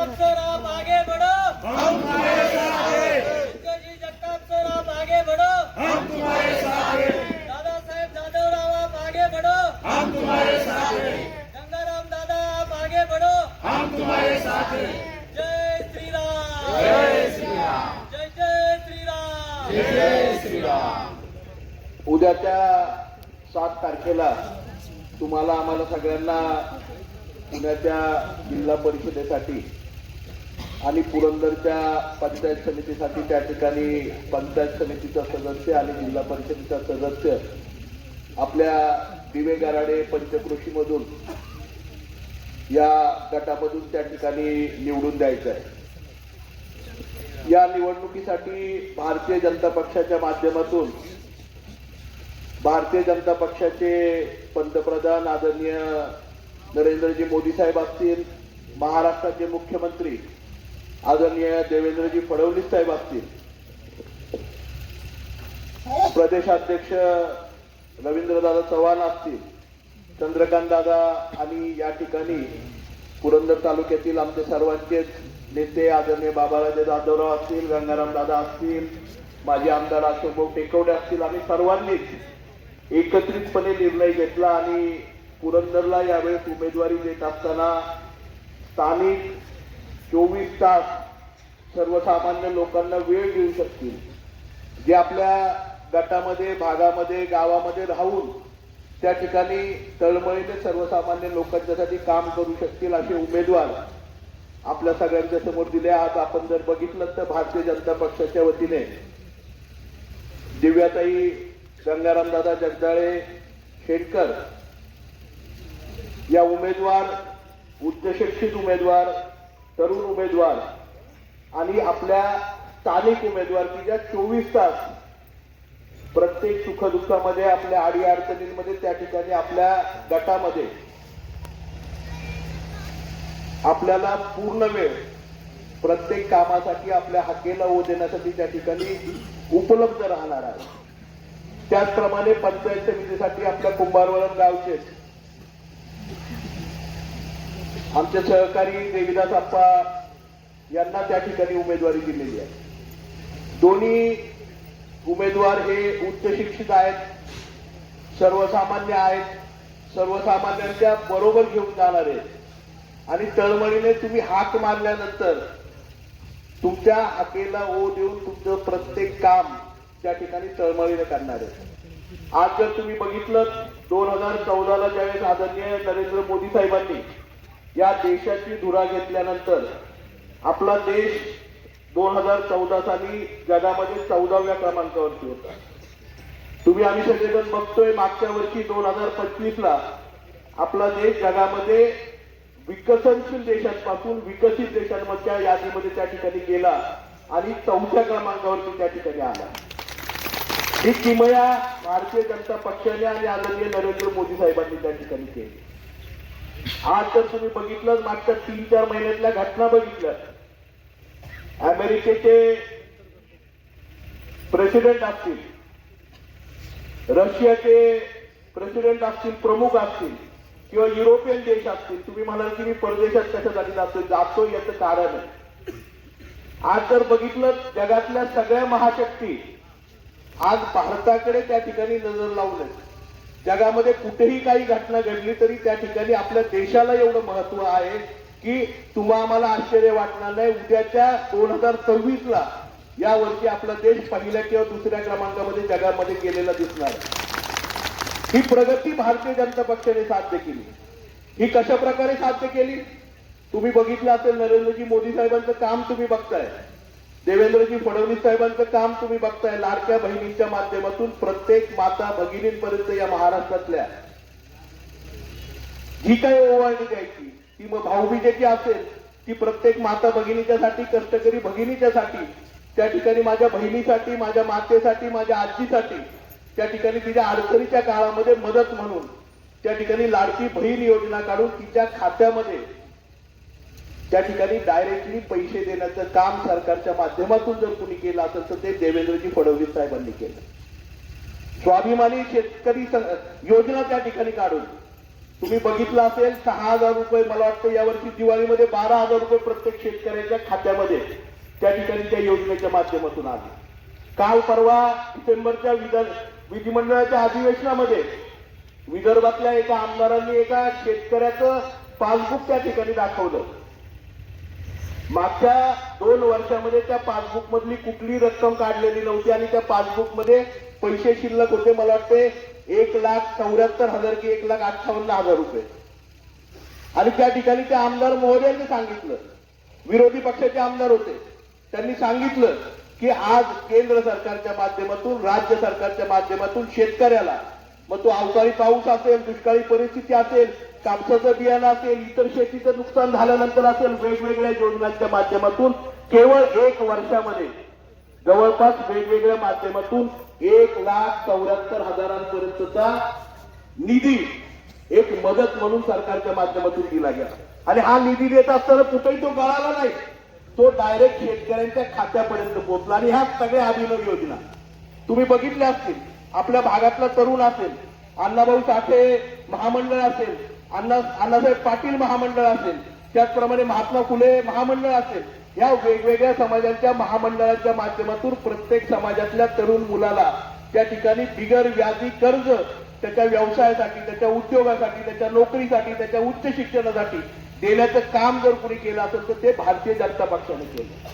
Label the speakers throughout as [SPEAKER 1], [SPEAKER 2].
[SPEAKER 1] Sir आप आगे बढ़ो, हम तुम्हारे साथ हैं। जी जगताप सर आप आगे बढ़ो, हम तुम्हारे साथ हैं। दादा साहेब जाधवराव आप आगे बढ़ो, हम तुम्हारे साथ हैं। गंगाराम दादा आप आगे बढ़ो, हम तुम्हारे साथ हैं। जय श्री राम, जय श्री राम, जय जय श्री राम, जय जय श्री राम।
[SPEAKER 2] उद्याच्या 7 तारखेला तुम्हाला आम्हाला सगळ्यांना पुण्याच्या जिल्हा परिषदेसाठी आणि पुरंदरच्या पंचायत समितीसाठी त्या ठिकाणी पंचायत समितीचा सदस्य आणि जिल्हा परिषदेचा सदस्य आपल्या दिवे गराडे पंचक्रोशीमधून या गटामधून त्या ठिकाणी निवडून द्यायचं आहे। या निवडणुकीसाठी भारतीय जनता पक्षाच्या माध्यमातून भारतीय जनता पक्षाचे पंतप्रधान आदरणीय नरेंद्रजी मोदी साहेब असतील, महाराष्ट्राचे मुख्यमंत्री आदरणीय देवेंद्रजी फडणवीस साहेब असतील, प्रदेशाध्यक्ष रवींद्रदादा चव्हाण असतील, चंद्रकांत दादा आणि या ठिकाणी पुरंदर तालुक्यातील आमचे सर्वांचे नेते आदरणीय बाबाराजे जाधवराव असतील, गंगाराम दादा असतील, माजी आमदार अशोकभाऊ टेकवडे असतील, आम्ही सर्वांनीच एकत्रितपणे निर्णय घेतला आणि पुरंदरला यावेळेस उमेदवारी देत असताना स्थानिक 24 तास सर्वसामान्य लोकांना वेळ देऊ शकतील, जे आपल्या गटामध्ये भागामध्ये गावामध्ये राहून त्या ठिकाणी तळमळीने सर्वसामान्य लोकांच्यासाठी काम करू शकतील असे उमेदवार आपल्या सगळ्यांच्या समोर दिले। आज आपण जर बघितलं तर भारतीय जनता पक्षाच्या वतीने दिव्याताई गंगारामदादा जगदाळे शेटकर या उमेदवार, उच्चशिक्षित उमेदवार, तरुण उमेदवार आणि आपल्या स्थानिक उमेदवार की ज्या 24 तास प्रत्येक सुखदुःखामध्ये आपल्या अडीअडचणींमध्ये त्या ठिकाणी आपल्या गटामध्ये आपल्याला पूर्ण वेळ प्रत्येक कामासाठी आपल्या हाकेला ओ देण्यासाठी त्या ठिकाणी उपलब्ध राहणार आहे। त्याचप्रमाणे पंचायत समितीसाठी आपल्या कुंभारवळण गावचे आमचे सहकारी देवीदास आप्पा यांना त्या ठिकाणी उमेदवारी दिलेली आहे। दोन्ही उमेदवार हे उच्च शिक्षित आहेत, सर्वसामान्य आहेत, सर्वसामान्यांच्या बरोबर घेऊन जाणार आहेत आणि तळमळीने तुम्ही हाक मारल्यानंतर तुमच्या हाकेला ओ देऊन तुमचं प्रत्येक काम त्या ठिकाणी तळमळीने करणार आहे। आज जर तुम्ही बघितलं 2014ला ज्यावेळेस आदरणीय नरेंद्र मोदी साहेबांनी या देशाची धुरा घेतल्यानंतर आपला देश 2014 साली जगामध्ये 14व्या क्रमांकावरती होता। तुम्ही आम्ही सगळेजण बघतोय मागच्या वर्षी 2025ला आपला देश जगामध्ये विकसनशील देशांपासून विकसित देशांमधल्या यादीमध्ये त्या ठिकाणी गेला आणि 4थ्या क्रमांकावरती त्या ठिकाणी आला। ही किमया भारतीय जनता पक्षाने आणि आदरणीय नरेंद्र मोदी साहेबांनी त्या ठिकाणी केली। आज जर तुम्ही बघितलं मागच्या 3-4 महिन्यातल्या घटना बघितल्या, अमेरिकेचे प्रेसिडेंट असतील, रशियाचे प्रेसिडेंट असतील, प्रमुख असतील किंवा युरोपियन देश असतील, तुम्ही म्हणाल की मी परदेशात कशासाठी जातो याचं कारण आहे। आज जर बघितलं जगातल्या सगळ्या महाशक्ती आज भारताकडे त्या ठिकाणी नजर लावून आहेत। जगामध्ये कुठेही काही घटना घडली तरी त्या ठिकाणी आपल्या देशाला एवढं महत्व आहे की तुम्हाला आम्हाला आश्चर्य वाटणार नाही, उद्याच्या 2026ला या वर्षी आपला देश पहिल्या किंवा दुसऱ्या क्रमांकामध्ये जगामध्ये गेलेला दिसणार। ही प्रगती भारतीय जनता पक्षाने साध्य केली। ही कशा प्रकारे साध्य केली तुम्ही बघितलं असेल। नरेंद्रजी मोदी साहेबांचं काम तुम्ही बघताय, देवेंद्रजी फडणवीस साहेबांचं काम तुम्ही बघताय। लाडक्या बहिणींच्या माध्यमातून प्रत्येक माता भगिनींपर्यंत या महाराष्ट्रातल्या जी काही ओवाळणी द्यायची ती मग भाऊबीजेची असेल, ती प्रत्येक माता भगिनीच्यासाठी, कष्टकरी भगिनीच्यासाठी, त्या ठिकाणी माझ्या बहिणीसाठी, माझ्या मातेसाठी, माझ्या आजीसाठी त्या ठिकाणी तिच्या अडचणीच्या काळामध्ये मदत म्हणून त्या ठिकाणी लाडकी बहीण योजना काढून तिच्या खात्यामध्ये त्या ठिकाणी डायरेक्टली पैसे देण्याचं काम सरकारच्या माध्यमातून जर कुणी केलं असेल तर ते देवेंद्रजी फडणवीस साहेबांनी केलं। स्वाभिमानी शेतकरी योजना त्या ठिकाणी काढून तुम्ही बघितलं असेल 6,000 रुपये, मला वाटतं यावर्षी दिवाळीमध्ये 12,000 रुपये प्रत्येक शेतकऱ्याच्या खात्यामध्ये त्या ठिकाणी त्या योजनेच्या माध्यमातून आले. काल परवा डिसेंबरच्या विधिमंडळाच्या अधिवेशनामध्ये विदर्भातल्या एका आमदारांनी एका शेतकऱ्याचं पासबुक त्या ठिकाणी दाखवलं. मागच्या 2 वर्षामध्ये त्या पासबुक मधली कुठली रक्कम काढलेली नव्हती आणि त्या पासबुक मध्ये पैसे शिल्लक होते. मला वाटते 1,74,000 की 1,58,000 रुपये. आणि त्या ठिकाणी त्या आमदार महोदयांनी सांगितलं, विरोधी पक्षाचे आमदार होते, त्यांनी सांगितलं की आज केंद्र सरकारच्या माध्यमातून, राज्य सरकारच्या माध्यमातून शेतकऱ्याला, मग तो अवकाळी पाऊस असेल, दुष्काळी परिस्थिती असेल, कापसाचं बियाणं असेल, इतर शेतीचं नुकसान झाल्यानंतर असेल, वेगवेगळ्या योजनांच्या माध्यमातून केवळ 1 वर्षामध्ये जवळपास वेगवेगळ्या माध्यमातून 1,74,000 निधी एक मदत म्हणून सरकारच्या माध्यमातून दिला गेला. आणि हा निधी देत असताना कुठेही तो गळाला नाही, तो डायरेक्ट शेतकऱ्यांच्या खात्यापर्यंत पोहोचला. आणि ह्या सगळ्या अभिनव योजना तुम्ही बघितल्या असतील. आपल्या भागातला तरुण असेल, अण्णाभाऊ साठे महामंडळ असेल, अण्णासाहेब पाटील महामंडळ असेल, त्याचप्रमाणे महात्मा फुले महामंडळ असेल, या वेगवेगळ्या समाजांच्या महामंडळाच्या माध्यमातून प्रत्येक समाजातल्या तरुण मुलाला त्या ठिकाणी बिगर व्याजी कर्ज त्याच्या व्यवसायासाठी, त्याच्या उद्योगासाठी, त्याच्या नोकरीसाठी, त्याच्या उच्च शिक्षणासाठी देण्याचं काम जर कुणी केलं असेल तर ते भारतीय जनता पक्षाने केलं.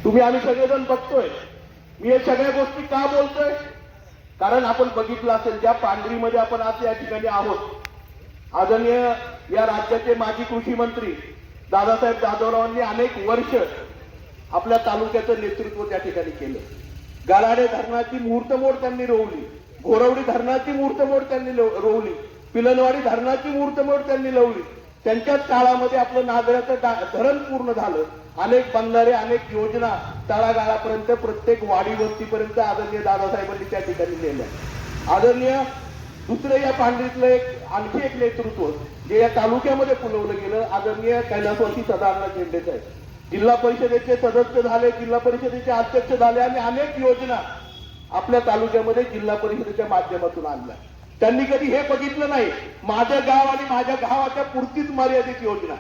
[SPEAKER 2] तुम्ही आम्ही सगळेजण बघतोय. मी हे सगळ्या गोष्टी का बोलतोय? कारण आपण बघितलं असेल, ज्या पांढरीमध्ये आपण आज या ठिकाणी आहोत, आदरणीय या राज्याचे माजी कृषी मंत्री दादासाहेब जाधवरावांनी अनेक वर्ष आपल्या तालुक्याचं नेतृत्व त्या ठिकाणी केलं. गलाडे धरणाची मुहूर्तमोड त्यांनी रोवली, घोरवडी धरणाची मुहूर्तमोड त्यांनी रोवली, पिलनवाडी धरणाची मुहूर्तमोड त्यांनी लावली. त्यांच्याच काळामध्ये आपलं नागराचं धरण पूर्ण झालं. अनेक बंधारे, अनेक योजना तळागाळापर्यंत, प्रत्येक वाडी वस्तीपर्यंत आदरणीय दादासाहेबांनी त्या ठिकाणी नेलं. आदरणीय दुसरं या पांढरीतलं आणखी एक नेतृत्व जे या तालुक्यामध्ये फुलवलं गेलं, आदरणीय कैलासवासी सदानंद झेंडे साहेब जिल्हा परिषदेचे सदस्य झाले, जिल्हा परिषदेचे अध्यक्ष झाले आणि अनेक योजना आपल्या तालुक्यामध्ये जिल्हा परिषदेच्या माध्यमातून आणल्या. त्यांनी कधी हे बघितलं नाही माझं गाव आणि माझ्या गावाच्या पुरतीच मर्यादित योजना.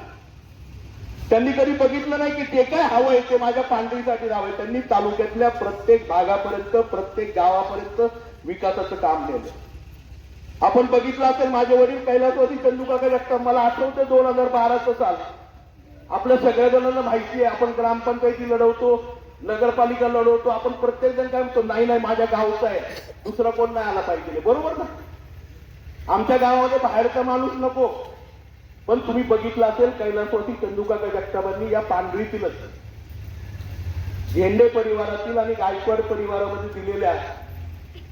[SPEAKER 2] त्यांनी कधी बघितलं नाही की ते काय हवंय ते माझ्या पांढरीसाठी हवंय. त्यांनी तालुक्यातल्या प्रत्येक भागापर्यंत, प्रत्येक गावापर्यंत विकासाचं काम केलं. आपण बघितलं असेल, माझे वडील कैलासवासी चंदूकाका जगताप, मला आठवतं 2012चं साल. आपल्या सगळ्या जणांना माहिती आहे, आपण ग्रामपंचायती लढवतो, नगरपालिका लढवतो, आपण प्रत्येक जण काय म्हणतो, नाही नाही माझ्या गावचा आहे, दुसरा कोण नाही आला पाहिजे. बरोबर ना? आमच्या गावामध्ये बाहेरचा माणूस नको. पण तुम्ही बघितलं असेल, कैलासवासी चंदूकाका जगतापांनी या पांढरीतीलच झेंडे परिवारातील आणि गायकवाड परिवारामध्ये दिलेल्या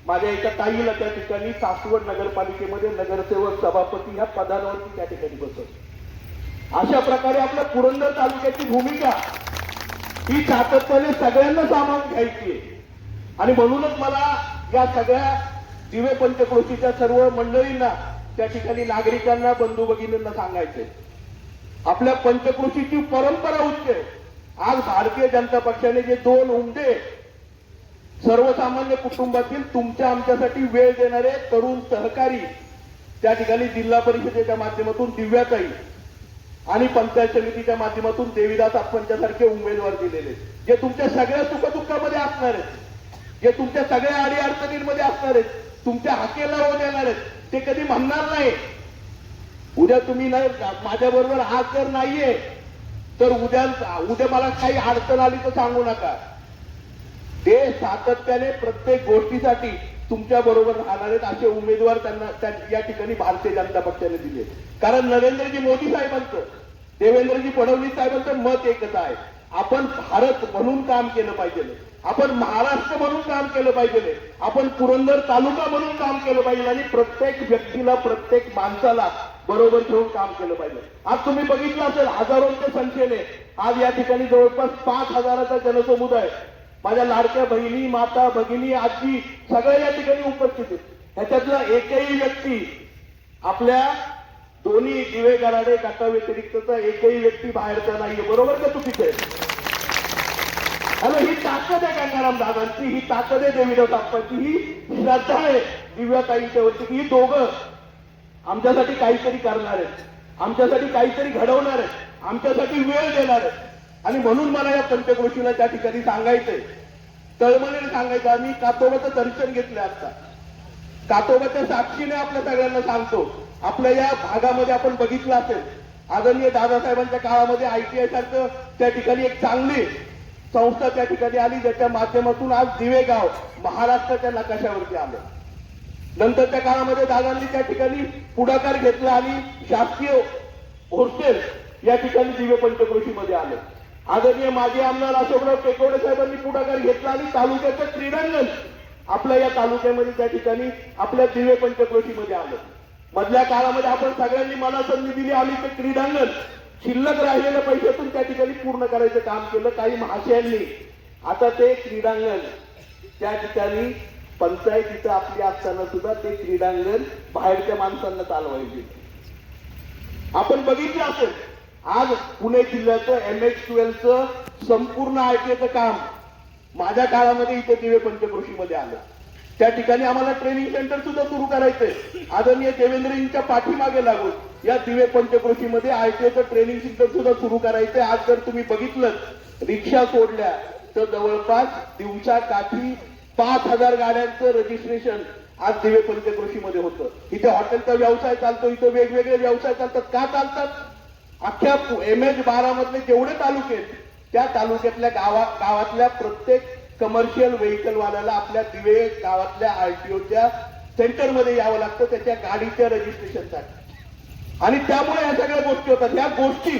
[SPEAKER 2] माझ्या एका ताईला त्या ठिकाणी सासवड नगरपालिकेमध्ये नगरसेवक सभापती ह्या पदांवरती त्या ठिकाणी बसवलं. अशा प्रकारे आपल्या पुरंदर तालुक्याची भूमिका ही सातत्याने सगळ्यांना सामावून घ्यायची आहे. आणि म्हणूनच मला या सगळ्या दिवे पंचक्रोशीच्या सर्व मंडळींना, त्या ठिकाणी नागरिकांना, बंधू भगिनींना सांगायचंय, आपल्या पंचक्रोशीची परंपरा उच्च आहे. आज भारतीय जनता पक्षाने जे 2 उमदे सर्वसामान्य कुटुंबातील तुमच्या आमच्यासाठी वेळ देणारे तरुण सहकारी त्या ठिकाणी जिल्हा परिषदेच्या माध्यमातून दिव्याताई आणि पंचायत समितीच्या माध्यमातून देवीदास आपणच्यासारखे उमेदवार दिलेले, जे तुमच्या सगळ्या सुखदुःखामध्ये असणार आहेत, जे तुमच्या सगळ्या अडीअडचणींमध्ये असणार आहेत, तुमच्या हाकेला हो देणार आहेत. ते कधी म्हणणार नाही उद्या तुम्ही नाही माझ्या बरोबर आज जर नाहीये तर उद्या मला काही अडचण आली तर सांगू नका. ते सातत्याने प्रत्येक गोष्टीसाठी तुमच्या बरोबर राहणार आहेत. असे उमेदवार त्यांना या ठिकाणी भारतीय जनता पक्षाने दिले. कारण नरेंद्रजी मोदी साहेबांचं, देवेंद्रजी फडणवीस साहेबांचं मत एकच आहे, आपण भारत म्हणून काम केलं पाहिजे, आपण महाराष्ट्र म्हणून काम केलं पाहिजे, आपण पुरंदर तालुका म्हणून काम केलं पाहिजे आणि प्रत्येक व्यक्तीला, प्रत्येक माणसाला बरोबर घेऊन काम केलं पाहिजे. आज तुम्ही बघितलं असेल, हजारोंच्या संख्येने आज या ठिकाणी जवळपास 5,000चा जनसमुदाय, माझ्या लाडक्या बहिणी, माता, भगिनी, आजी सगळ्या या ठिकाणी उपस्थित आहेत. ह्याच्यातला एकही व्यक्ती आपल्या दोन्ही दिवे गराडे गटा व्यतिरिक्तचा एकही व्यक्ती बाहेरचा नाहीये. बरोबर का चुकीचं आहे? आणि ही ताकद आहे गंगाराम दादांची, ही ताकद आहे देवीदास आप्पांची, ही श्रद्धा आहे दिव्याताईंच्या वरती. ही दोघं आमच्यासाठी काहीतरी करणार आहेत, आमच्यासाठी काहीतरी घडवणार आहेत, आमच्यासाठी वेळ देणार आहेत. आणि म्हणून मला या पंचक्रोशीला त्या ठिकाणी सांगायचंय, तळमळीने सांगायचं, आम्ही कातोबाचं दर्शन घेतलं आता. कातोबाच्या साक्षीने आपल्या सगळ्यांना सांगतो, आपल्या या भागामध्ये आपण बघितलं असेल, आदरणीय दादासाहेबांच्या काळामध्ये ITI सारखं त्या ठिकाणी एक चांगली संस्था त्या ठिकाणी आली, ज्याच्या माध्यमातून आज दिवे गाव महाराष्ट्राच्या नकाशावरती आलं. नंतरच्या काळामध्ये दादांनी त्या ठिकाणी पुढाकार घेतला आणि शासकीय हॉस्टेल या ठिकाणी दिवे पंचक्रोशीमध्ये आले. आदरणीय माजी आमदार अशोकराव टेकवडे साहेबांनी पुढाकार घेतला आणि तालुक्याचं क्रीडांगण आपल्या या तालुक्यामध्ये त्या ठिकाणी आपल्या दिवे पंचक्रोशीमध्ये आलं. मधल्या काळामध्ये आपण सगळ्यांनी मला संधी दिली, आम्ही ते क्रीडांगण शिल्लक राहिलेल्या पैशातून त्या ठिकाणी पूर्ण करायचं काम केलं काही महाशयांनी. आता ते क्रीडांगण त्या ठिकाणी पंचायतीचं आपली असताना सुद्धा ते क्रीडांगण बाहेरच्या माणसांना चालवायचे. आपण बघितलं असेल, आज पुणे जिल्ह्याचं MH12चं संपूर्ण ITIचं काम माझ्या काळामध्ये इथे दिवे पंचक्रोशीमध्ये आलं. त्या ठिकाणी आम्हाला ट्रेनिंग सेंटर सुद्धा सुरू करायचंय. आदरणीय देवेंद्रजींच्या पाठीमागे लागून या दिवे पंचक्रोशीमध्ये ITIचं ट्रेनिंग सेंटर सुद्धा सुरू करायचंय. आज जर तुम्ही बघितलं, रिक्षा सोडल्या तर जवळपास दिवसाकाठी 5,000 गाड्यांचं रजिस्ट्रेशन आज दिवे पंचक्रोशीमध्ये होतं. इथे हॉटेलचा व्यवसाय चालतो, इथे वेगवेगळे व्यवसाय चालतात. का चालतात? अख्ख्या MH12 मधले जेवढे तालुके आहेत, त्या तालुक्यातल्या गावातल्या प्रत्येक कमर्शियल व्हेकल वाल्याला आपल्या दिवे गावातल्या RTOच्या सेंटरमध्ये यावं लागतं त्याच्या गाडीच्या रजिस्ट्रेशनसाठी. आणि त्यामुळे या सगळ्या गोष्टी होतात. या गोष्टी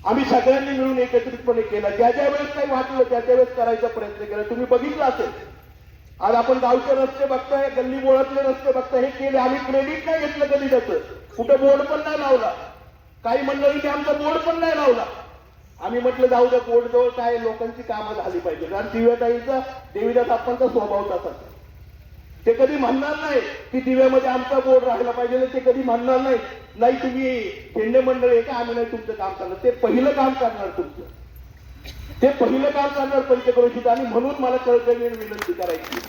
[SPEAKER 2] आम्ही सगळ्यांनी मिळून एकत्रितपणे केल्या. ज्या ज्या वेळेस काही वाटलं त्या वेळेस करायचा प्रयत्न केला. तुम्ही बघितलं असेल, आज आपण गावचे रस्ते बघताय, गल्ली बोळातले रस्ते बघताय, हे केले. आम्ही क्रेडिट नाही घेतलं कधी त्याचं, कुठं बोर्ड पण नाही लावला. काही मंडळींनी आमचा बोर्ड पण नाही लावला. आम्ही म्हटलं जाऊ द्या, बोर्ड जवळ काय लोकांची कामं झाली पाहिजे. कारण दिव्याताईचा देवीदास आपणचा स्वभाव तसा, ते कधी म्हणणार नाही की दिव्यामध्ये आमचा बोर्ड राहिला पाहिजे. ते कधी म्हणणार नाही नाही तुम्ही झेंडे मंडळ आहे का, आम्ही नाही तुमचं काम करणार. ते पहिलं काम करणार तुमचं, ते पहिलं काम करणार पंचक्रोशीत. आणि म्हणून मला कळकळीने विनंती करायची,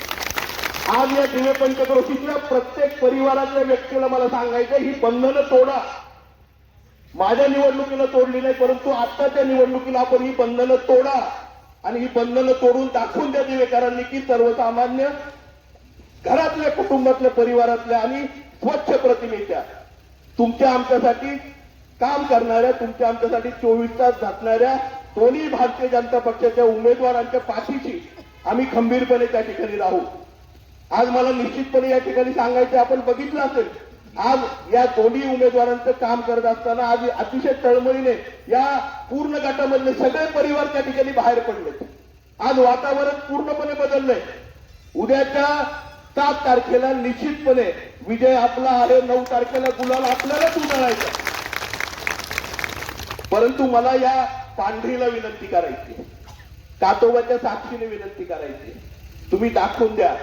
[SPEAKER 2] आज या दिवे पंचक्रोशीतल्या प्रत्येक परिवारातल्या व्यक्तीला मला सांगायचं, ही बंधनं तोडा. माझ्या निवडणुकीला तोडली नाही, परंतु आत्ताच्या निवडणुकीला आपण ही बंधनं तोडा आणि ही बंधनं तोडून दाखवून द्या दिवेकरांनी की सर्वसामान्य घरातल्या, कुटुंबातल्या, परिवारातल्या आणि स्वच्छ प्रतिमेच्या तुमच्या आमच्यासाठी काम करणाऱ्या, तुमच्या आमच्यासाठी 24 तास झटणाऱ्या दोन्ही भारतीय जनता पक्षाच्या उमेदवारांच्या पाठीशी आम्ही खंबीरपणे त्या ठिकाणी राहू. आज मला निश्चितपणे या ठिकाणी सांगायचं, आपण बघितलं असेल, आज या दोन्ही उमेदवारांचं काम करत असताना आज अतिशय तळमळीने या पूर्ण गटामधले सगळे परिवार त्या ठिकाणी बाहेर पडले. आज वातावरण पूर्णपणे बदललंय. उद्याच्या 7 तारखेला निश्चितपणे विजय आपला आहे. 9 तारखेला गुलाल आपल्यालाच उधळायचा. परंतु मला या पांढरीला विनंती करायची, कातोबाच्या साक्षीने विनंती करायची, तुम्ही दाखवून द्या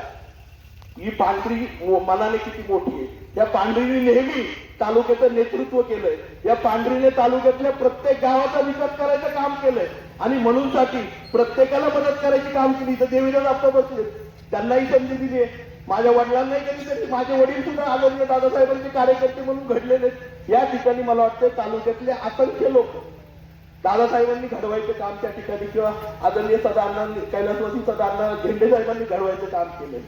[SPEAKER 2] ही पांढरी मनाने किती मोठी आहे. या पांढरीने नेहमी तालुक्याचं नेतृत्व केलंय. या पांढरीने तालुक्यातल्या प्रत्येक गावाचा विकास करायचं काम केलंय आणि म्हणून साठी प्रत्येकाला मदत करायची काम केली. तर देवीदास आप्पा बसले, त्यांनाही संधी दिली आहे. माझ्या वडिलांनाही कधी तरी, माझे वडील सुद्धा आदरणीय दादासाहेबांचे कार्यकर्ते म्हणून घडलेले. या ठिकाणी मला वाटतं तालुक्यातले असंख्य लोक दादासाहेबांनी घडवायचं काम त्या ठिकाणी किंवा आदरणीय सदांना कैलासवासी सदांना झेंडे साहेबांनी घडवायचं काम केलंय.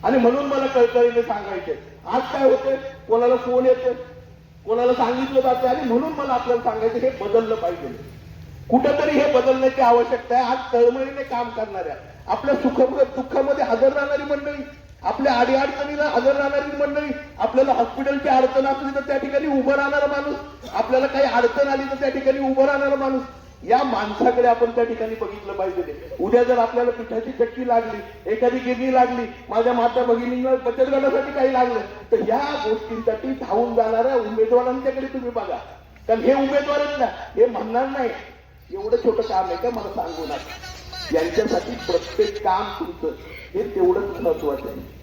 [SPEAKER 2] आणि म्हणून मला कळकळीने सांगायचे, आज काय होते, कोणाला फोन येतो, कोणाला सांगितलं जातं. आणि म्हणून मला आपल्याला सांगायचं, हे बदललं पाहिजे. कुठंतरी हे बदलण्याची आवश्यकता आहे. आज तळमळीने काम करणाऱ्या, आपल्या दुःखामध्ये हजर राहणारी मंडळी, आपल्या अडीअडचणीला हजर राहणारी मंडळी, आपल्याला हॉस्पिटलची अडचण असली तर त्या ठिकाणी उभं राहणारा माणूस, आपल्याला काही अडचण आली तर त्या ठिकाणी उभं राहणारा माणूस, या माणसाकडे आपण त्या ठिकाणी बघितलं पाहिजे. उद्या जर आपल्याला पिठाची चक्की लागली, एखादी गिरणी लागली, माझ्या माता भगिनींना बचत गटासाठी काही लागलं, तर ह्या गोष्टींसाठी धावून जाणाऱ्या उमेदवारांच्याकडे तुम्ही बघा. कारण हे उमेदवार आहेत ना, हे म्हणणार नाही एवढं छोटं काम आहे का, मला सांगू नका. यांच्यासाठी प्रत्येक काम तुमचं हे तेवढंच महत्वाचं आहे.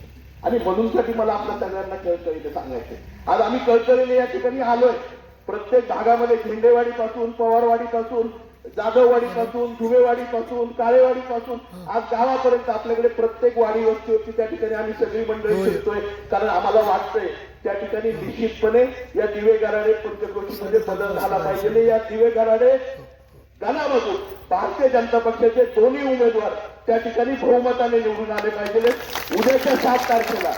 [SPEAKER 2] आणि म्हणूनसाठी मला आपल्या सगळ्यांना कळकळीने सांगायचं, आज आम्ही कळकळीने या ठिकाणी आलोय. प्रत्येक भागामध्ये झेंडेवाडी पासून, पवारवाडी पासून, जाधववाडी पासून, धुवेवाडी पासून, काळेवाडी पासून आज गावापर्यंत आपल्याकडे प्रत्येक वाडी वस्तीवरती त्या ठिकाणी आम्ही सगळी मंडळी फिरतोय. कारण आम्हाला वाटतंय त्या ठिकाणी निश्चितपणे या दिवे गराडे पंचक्रोशीमध्ये बदल झाला पाहिजे. या दिवे गराडे गणामधून भारतीय जनता पक्षाचे दोन्ही उमेदवार त्या ठिकाणी बहुमताने निवडून आले पाहिजे. उद्याच्या 7 तारखेला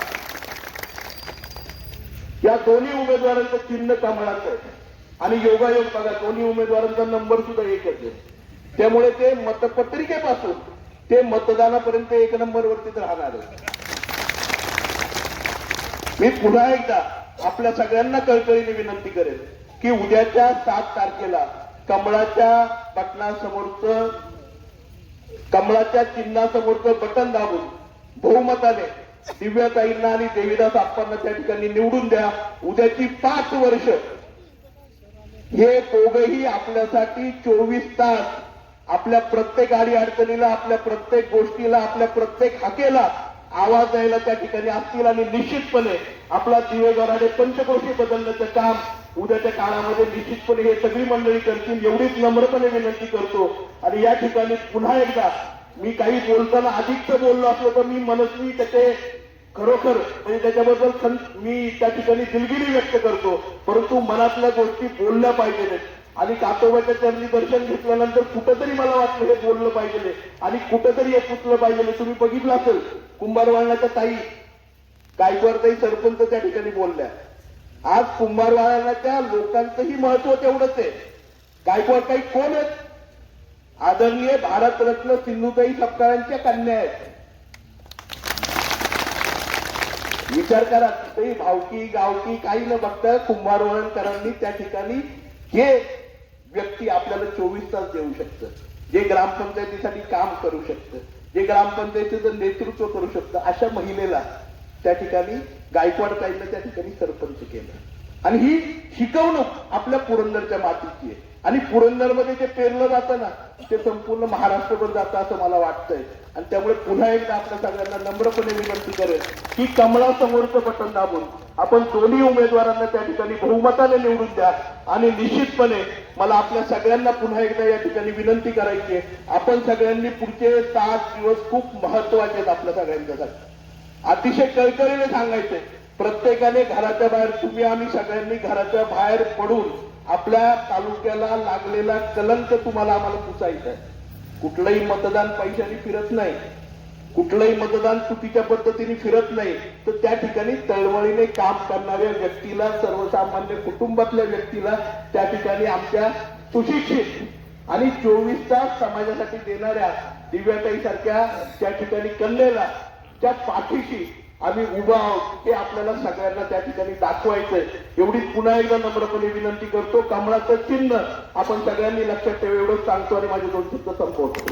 [SPEAKER 2] या दोन्ही उमेदवारांचं चिन्ह कमळाचं आहे आणि योगायोग बघा दोन्ही उमेदवारांचा नंबर सुद्धा एकच आहे. त्यामुळे ते मतपत्रिकेपासून ते मतदानापर्यंत 1 नंबरवरतीच राहणार आहे. मी पुन्हा एकदा आपल्या सगळ्यांना कळकळीने विनंती करेन की उद्याच्या 7 तारखेला कमळाच्या बटनासमोरचं कमळाच्या चिन्हासमोरचं बटन दाबून बहुमताने दिव्याताईंना आणि देवीदास आप्पांना त्या ठिकाणी निवडून द्या. उद्याची 5 वर्ष हे दोघंही आपल्यासाठी 24 तास आपल्या प्रत्येक अडी अडचणीला, आपल्या प्रत्येक गोष्टीला, आपल्या प्रत्येक हाकेला आवाज द्यायला त्या ठिकाणी असतील आणि निश्चितपणे आपला दिवे गराडे पंचक्रोशी बदलण्याचं काम उद्याच्या काळामध्ये निश्चितपणे हे सगळी मंडळी करतील एवढीच नम्रपणे विनंती करतो. आणि या ठिकाणी पुन्हा एकदा मी काही बोलताना अधिकच बोललो असलो तर मी मनस्वी त्याचे खरोखर म्हणजे त्याच्याबद्दल मी त्या ठिकाणी दिलगिरी व्यक्त करतो. परंतु मनातल्या गोष्टी बोलल्या पाहिजेत आणि कातोबाच्या चरणी दर्शन घेतल्यानंतर कुठंतरी मला वाटलं हे बोललं पाहिजे आणि कुठंतरी हे पुसलं पाहिजे. तुम्ही बघितलं असेल कुंभारवाळण्याच्या ताई गायकवाडताई सरपंच त्या ठिकाणी बोलल्या. आज कुंभारवाळण्याच्या लोकांचंही महत्व तेवढंच आहे. गायकवाडताई कोण आहेत? आदरणीय भारतरत्न सिंधुताई सपकाळांच्या कन्या आहेत. विचार करा तिथेही भावकी गावकी काही न बघता कुंभारवाळणकरांनी त्या ठिकाणी हे व्यक्ती आपल्याला 24 तास देऊ शकतं, जे ग्रामपंचायतीसाठी काम करू शकतं, जे ग्रामपंचायतीचं नेतृत्व करू शकतं, अशा महिलेला त्या ठिकाणी गायकवाडताईंना त्या ठिकाणी सरपंच केलं. आणि ही शिकवणूक आपल्या पुरंदरच्या मातीची आहे आणि पुरंदरमध्ये जे पेरलं जातं ना ते संपूर्ण महाराष्ट्रभर जातं असं मला वाटतंय. आणि त्यामुळे पुन्हा एकदा आपल्या सगळ्यांना नम्रपणे विनंती करेल की कमळासमोरचं बटन दाबून आपण दोन्ही उमेदवारांना त्या ठिकाणी बहुमताने निवडून द्या. आणि निश्चितपणे मला आपल्या सगळ्यांना पुन्हा एकदा या ठिकाणी विनंती करायची आहे, आपण सगळ्यांनी पुढचे 7 दिवस खूप महत्वाचे आहेत आपल्या सगळ्यांच्यासाठी. अतिशय कळकळीने सांगायचंय, प्रत्येकाने घराच्या बाहेर तुम्ही आम्ही सगळ्यांनी घराच्या बाहेर पडून आपल्या तालुक्याला लागलेला कलंक तुम्हाला आम्हाला पुसायचा आहे. कुठलंही मतदान पैशाने फिरत नाही, कुठलंही मतदान चुकीच्या पद्धतीने फिरत नाही. तर त्या ठिकाणी तळमळीने काम करणाऱ्या व्यक्तीला, सर्वसामान्य कुटुंबातल्या व्यक्तीला त्या ठिकाणी आमच्या सुशिक्षित आणि 24 तास समाजासाठी देणाऱ्या दिव्याताई सारख्या त्या ठिकाणी कन्येला त्या पाठीशी आम्ही उभा आहोत हे आपल्याला सगळ्यांना त्या ठिकाणी दाखवायचंय. एवढीच पुन्हा एकदा नम्रपणे विनंती करतो. कमळाचं चिन्ह आपण सगळ्यांनी लक्षात ठेवा एवढंच सांगतो आणि माझे 2 शब्द संपवतो.